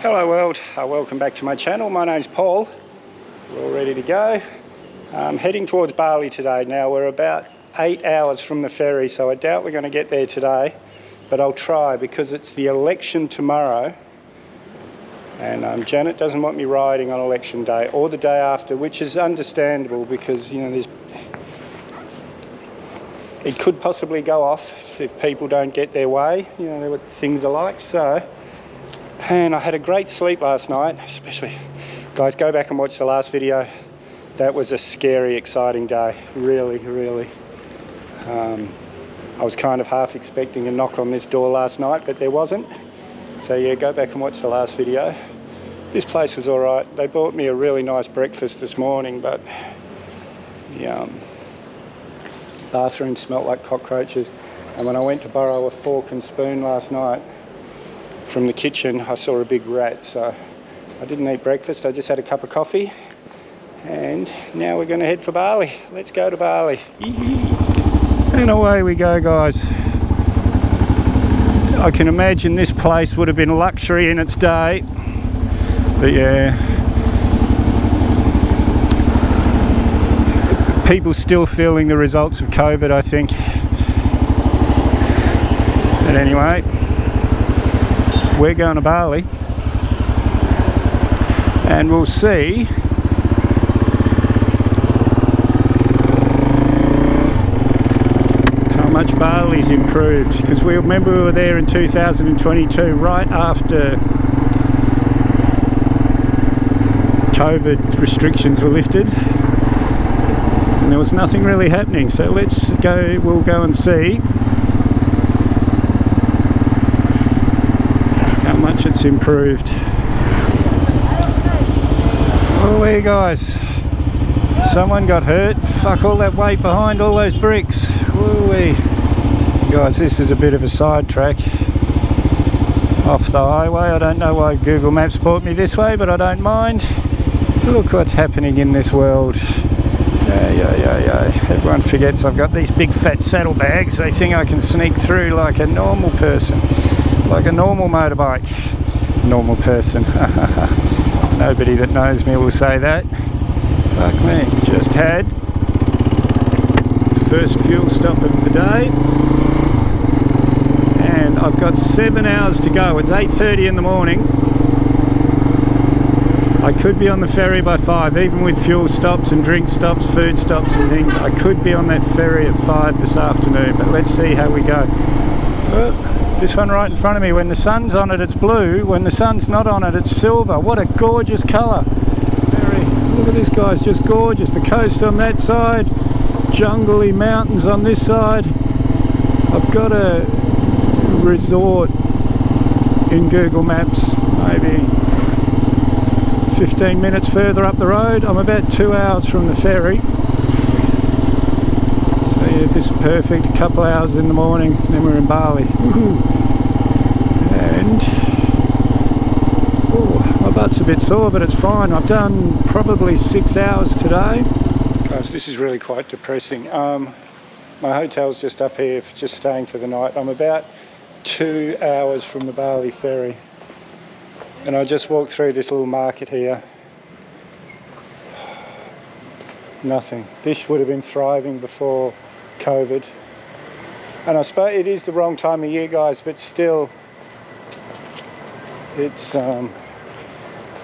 Hello world, welcome back to my channel. My name's Paul. We're all ready to go. I'm heading towards Bali today. Now we're about 8 hours from the ferry, so I doubt we're going to get there today, but I'll try because it's the election tomorrow, and Janet doesn't want me riding on election day or the day after, which is understandable because, you know, it could possibly go off if people don't get their way. You know what things are like. So, and I had a great sleep last night, especially, guys, go back and watch the last video. That was a scary, exciting day, really. I was kind of half expecting a knock on this door last night, but there wasn't. So yeah, go back and watch the last video. This place was all right. They bought me a really nice breakfast this morning, but the bathroom smelt like cockroaches. And when I went to borrow a fork and spoon last night from the kitchen, I saw a big rat. So I didn't eat breakfast, I just had a cup of coffee. And now we're going to head for Bali. Let's go to Bali. And away we go, guys. I can imagine this place would have been luxury in its day, but yeah, people still feeling the results of COVID, I think. But anyway, we're going to Bali and we'll see how much Bali's improved, because we remember we were there in 2022 right after COVID restrictions were lifted and there was nothing really happening. So let's go, we'll go and see how much it's improved. Oh, hey guys, someone got hurt. Fuck all that weight behind all those bricks. Woo-wee. Guys, this is a bit of a sidetrack off the highway. I don't know why Google Maps brought me this way, but I don't mind. Look what's happening in this world. Yeah. Everyone forgets I've got these big fat saddlebags. They think I can sneak through like a normal person, like a normal motorbike. Normal person. Nobody that knows me will say that. Fuck me. Just had first fuel stop of the day. And I've got 7 hours to go. It's 8:30 in the morning. I could be on the ferry by 5, even with fuel stops and drink stops, food stops and things. I could be on that ferry at 5 this afternoon, but let's see how we go. This one right in front of me, when the sun's on it, it's blue. When the sun's not on it, it's silver. What a gorgeous colour. Look at this, guys, just gorgeous. The coast on that side, jungly mountains on this side. I've got a resort in Google Maps, maybe 15 minutes further up the road. I'm about 2 hours from the ferry. So yeah, this is perfect. A couple hours in the morning, then we're in Bali. And my butt's a bit sore, but it's fine. I've done probably 6 hours today. Guys, this is really quite depressing. My hotel's just up here, just staying for the night. I'm about 2 hours from the Bali ferry. And I just walked through this little market here. Nothing. This would have been thriving before COVID. And I suppose it is the wrong time of year, guys, but still, it's there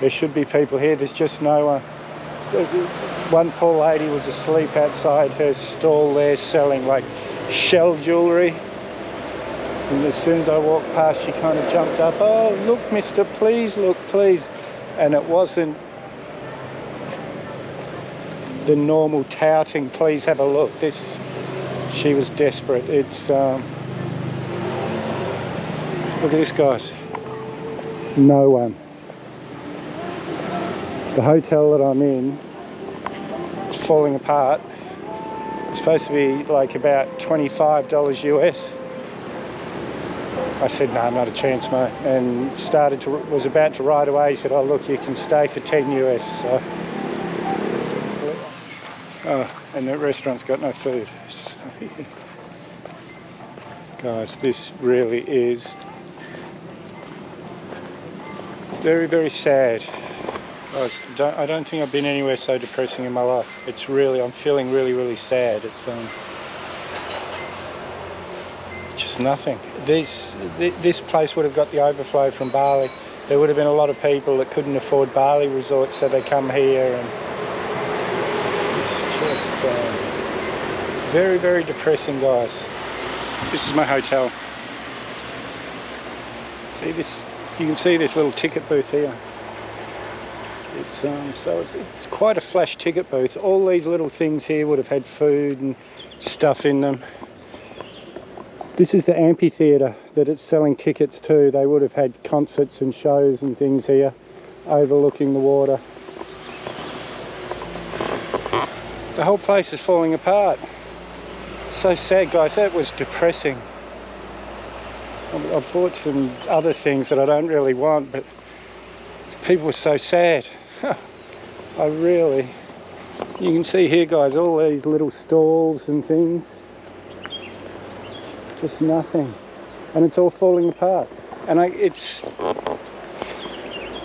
should be people here. There's just no one. One poor lady was asleep outside her stall there selling like shell jewellery. And as soon as I walked past, she kind of jumped up. Oh, look, mister, please, look, please. And it wasn't the normal touting, please have a look. She was desperate. It's, look at this, guys. No one. The hotel that I'm in is falling apart. It's supposed to be like about $25 US. I said, no, not a chance, mate, and was about to ride away. He said, oh, look, you can stay for 10 US. So, and the restaurant's got no food. So, guys, this really is Very, very sad. I don't think I've been anywhere so depressing in my life. It's really, I'm feeling really, really sad. It's just nothing. This place would have got the overflow from Bali. There would have been a lot of people that couldn't afford Bali resorts, so they come here, and it's just very, very depressing, guys. This is my hotel. See this? You can see this little ticket booth here. It's quite a flash ticket booth. All these little things here would have had food and stuff in them. This is the amphitheatre that it's selling tickets to. They would have had concerts and shows and things here, overlooking the water. The whole place is falling apart. So sad, guys. That was depressing. I've bought some other things that I don't really want, but people were so sad. You can see here, guys, all these little stalls and things. Just nothing. And it's all falling apart. And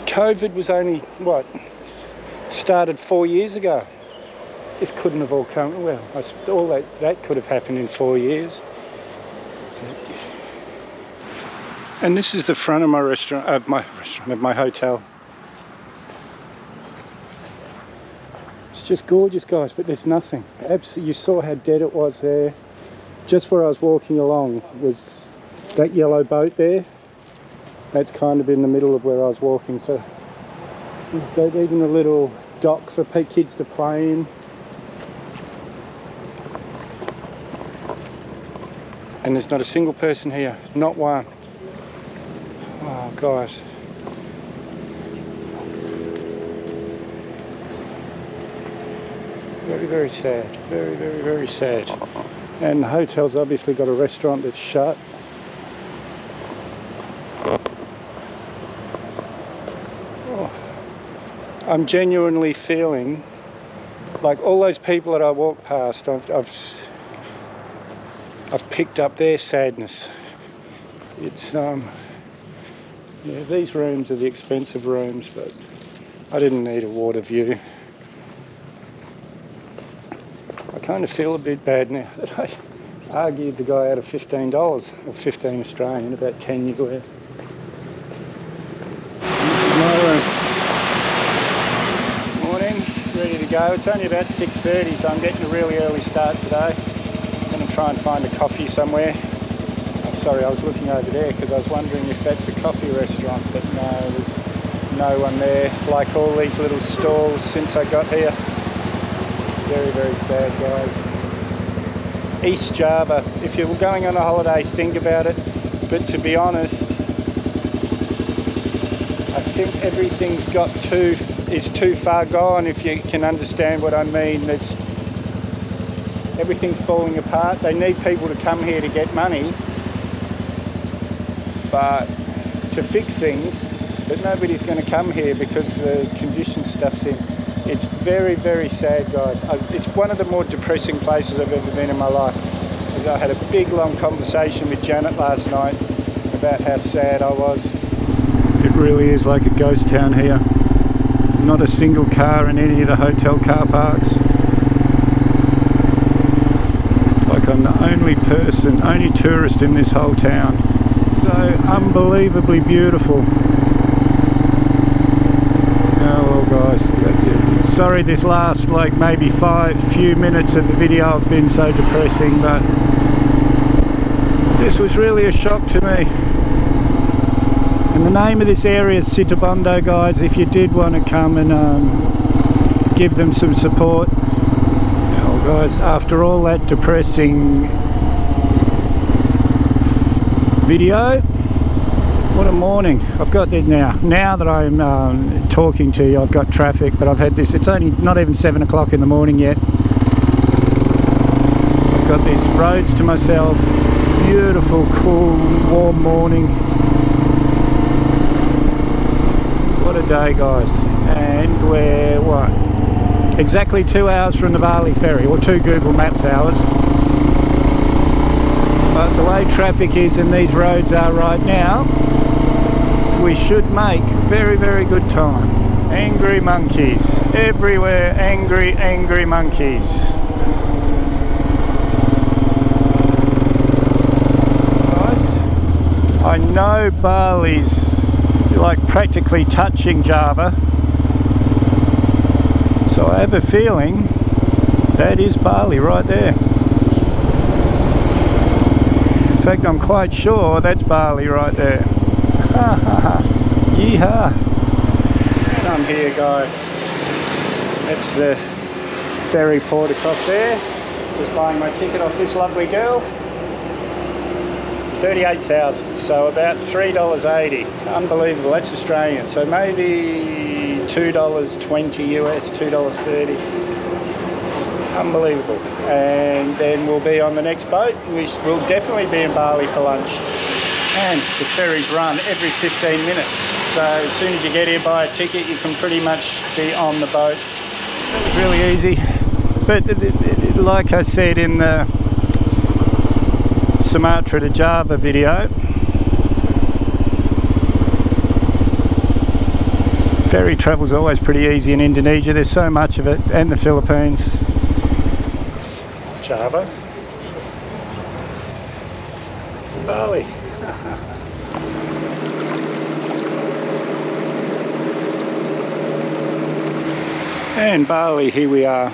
COVID was only, what, started 4 years ago. This couldn't have all come, well, all that could have happened in 4 years. And this is the front of my restaurant, of my hotel. It's just gorgeous, guys, but there's nothing. Absolutely, you saw how dead it was there. Just where I was walking along was that yellow boat there. That's kind of in the middle of where I was walking. So there's even a little dock for kids to play in. And there's not a single person here, not one. Oh, guys. Very, very sad. Very, very, very sad. And the hotel's obviously got a restaurant that's shut. Oh, I'm genuinely feeling like all those people that I walk past, I've picked up their sadness. It's yeah, these rooms are the expensive rooms, but I didn't need a water view. I kind of feel a bit bad now that I argued the guy out of $15 or 15 Australian, about 10 US. This is my room. Morning, ready to go. It's only about 6:30, so I'm getting a really early start today. I'm going to try and find a coffee somewhere. Sorry, I was looking over there because I was wondering if that's a coffee restaurant, but no, there's no one there. Like all these little stalls since I got here. Very, very sad, guys. East Java. If you're going on a holiday, think about it. But to be honest, I think everything's is too far gone, if you can understand what I mean. Everything's falling apart. They need people to come here to get money, but to fix things, but nobody's going to come here because the condition stuff's in. It's very, very sad, guys. It's one of the more depressing places I've ever been in my life. I had a big, long conversation with Janet last night about how sad I was. It really is like a ghost town here. Not a single car in any of the hotel car parks. It's like I'm the only tourist in this whole town. So unbelievably beautiful. Oh well, guys, sorry this last like maybe few minutes of the video have been so depressing, but this was really a shock to me. And the name of this area is Situbondo, guys, if you did want to come and give them some support. Oh guys, after all that depressing video, what a morning. I've got it now that I'm talking to you. I've got traffic, but I've had this, it's only not even 7 o'clock in the morning yet. I've got these roads to myself. Beautiful, cool, warm morning. What a day, guys. And we're what, exactly 2 hours from the Bali ferry, or 2 Google Maps hours. But the way traffic is and these roads are right now, we should make very, very good time. Angry monkeys. Everywhere angry, angry monkeys. Guys, I know Bali's like practically touching Java. So I have a feeling that is Bali right there. In fact, I'm quite sure that's Bali right there. Yeehaw! And I'm here, guys. That's the ferry port across there. Just buying my ticket off this lovely girl. 38,000, so about $3.80. Unbelievable, that's Australian. So maybe $2.20 US, $2.30. Unbelievable. And then we'll be on the next boat. We'll definitely be in Bali for lunch. And the ferries run every 15 minutes. So as soon as you get here, buy a ticket, you can pretty much be on the boat. That was really easy. But like I said in the Sumatra to Java video, ferry travel is always pretty easy in Indonesia. There's so much of it, and the Philippines. Java, Bali. And Bali, here we are.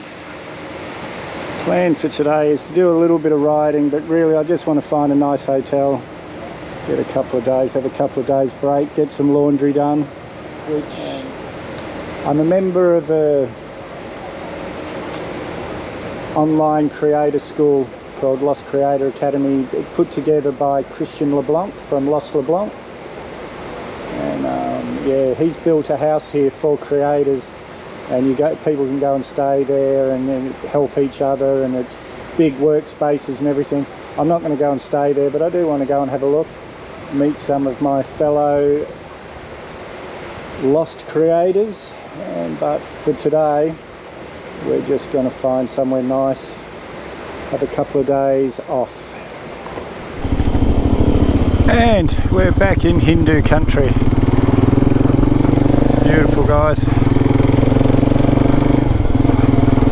Plan for today is to do a little bit of riding, but really I just want to find a nice hotel, get a couple of days, have a couple of days break, get some laundry done, switch. I'm a member of a online creator school called Lost Creator Academy, put together by Christian LeBlanc from Lost LeBlanc. And yeah, he's built a house here for creators. And people can go and stay there and help each other, and it's big workspaces and everything. I'm not going to go and stay there, but I do want to go and have a look, meet some of my fellow lost creators. But for today, we're just going to find somewhere nice, have a couple of days off. And we're back in Hindu country. Beautiful, guys.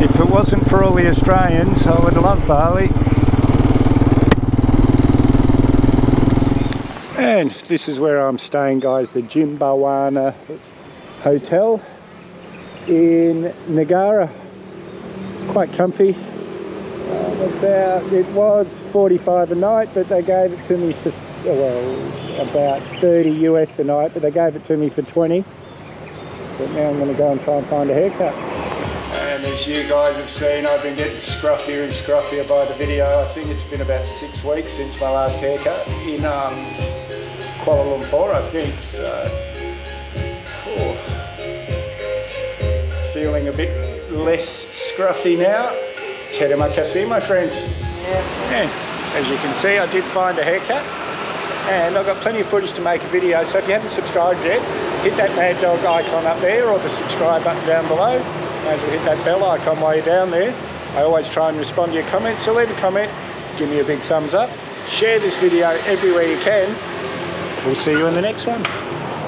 If it wasn't for all the Australians, I would love Bali. And this is where I'm staying, guys, the Jimbawana Hotel in Negara. It's quite comfy. It was $45 a night, but they gave it to me for, well, about $30 US a night, but they gave it to me for 20. But now I'm going to go and try and find a haircut. And as you guys have seen, I've been getting scruffier and scruffier by the video. I think it's been about 6 weeks since my last haircut in Kuala Lumpur, I think. So, feeling a bit less scruffy now. Terima kasih, my friend. Yeah. And as you can see, I did find a haircut. And I've got plenty of footage to make a video, so if you haven't subscribed yet, hit that Mad Dog icon up there or the subscribe button down below. As we hit that bell icon while you're down there. I always try and respond to your comments, so leave a comment, give me a big thumbs up, share this video everywhere you can. We'll see you in the next one.